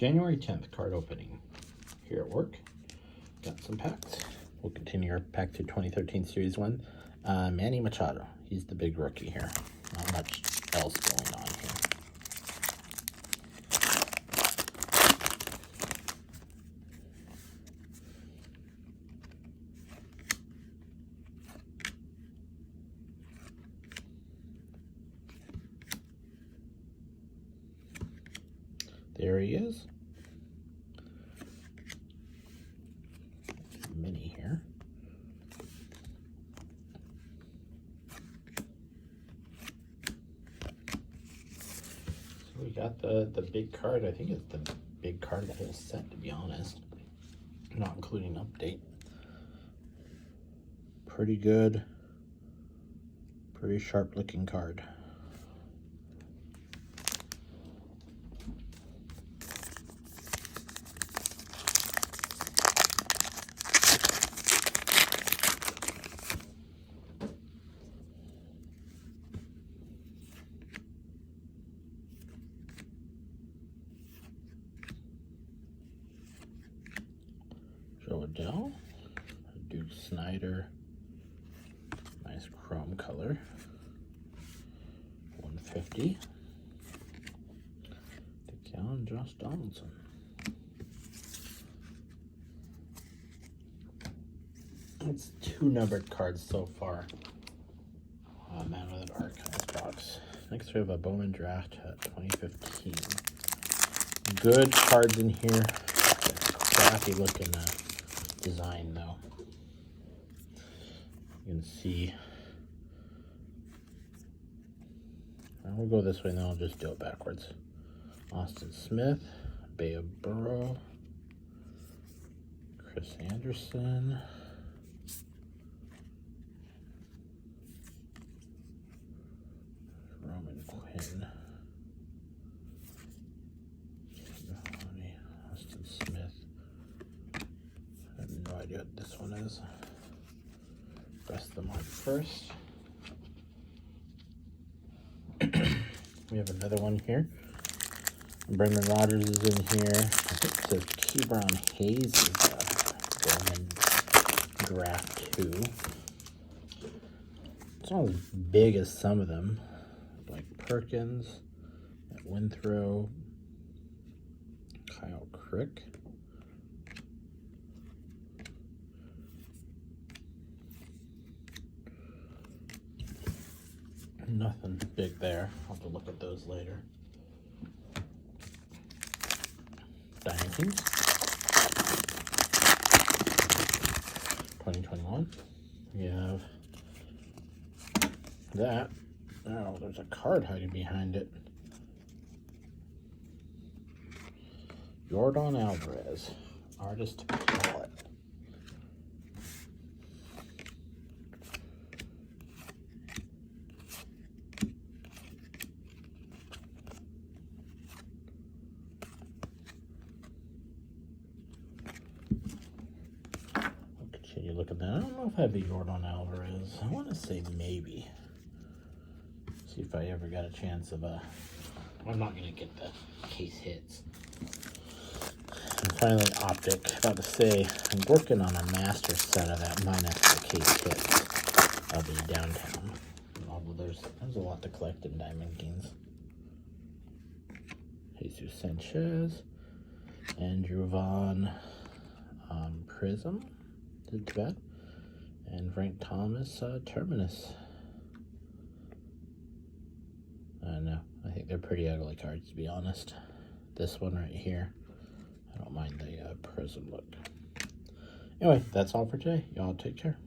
January 10th card opening here at work. Got some packs. We'll continue our pack to 2013 Series 1. Manny Machado. He's the big rookie here. Not much else going on here. There he is. Mini here. So we got the big card. I think it's the big card of the whole set, to be honest. Not including update. Pretty good. Pretty sharp looking card. Joe Adell, Duke Snider, nice chrome color, 150. DeCal and Josh Donaldson. It's 2 numbered cards so far. Man with an Archives box. Next we have a Bowman Draft 2015. Good cards in here. Crappy looking design though. You can see. We'll go this way and then I'll just do it backwards. Austin Smith, Bay of Burrow, Chris Anderson, Roman Quinn, Austin Smith. I have no idea what this one is. Rest of them on first. We have another one here. Brendan Rodgers is in here. I think it says Ke'Bryan Hayes is Bowman Draft 2. It's not as big as some of them, like Perkins, Withrow, Kyle Crick. Nothing big there. I'll have to look at those later. Diamond Kings 2021. We have that. Oh, there's a card hiding behind it. Yordan Alvarez, Artist Palette. Continue looking at that. I don't know if I have the Yordan Alvarez. I want to say maybe. See if I ever got a chance of I'm not going to get the case hits. And finally, Optic. About to say, I'm working on a master set of that minus the case hits of the Downtown. Although there's a lot to collect in Diamond Kings. Jesus Sanchez, Andrew Vaughn, Prism, did too bad, and Frank Thomas, Terminus. I don't know. I think they're pretty ugly cards, to be honest. This one right here, I don't mind the Prism look. Anyway, that's all for today. Y'all take care.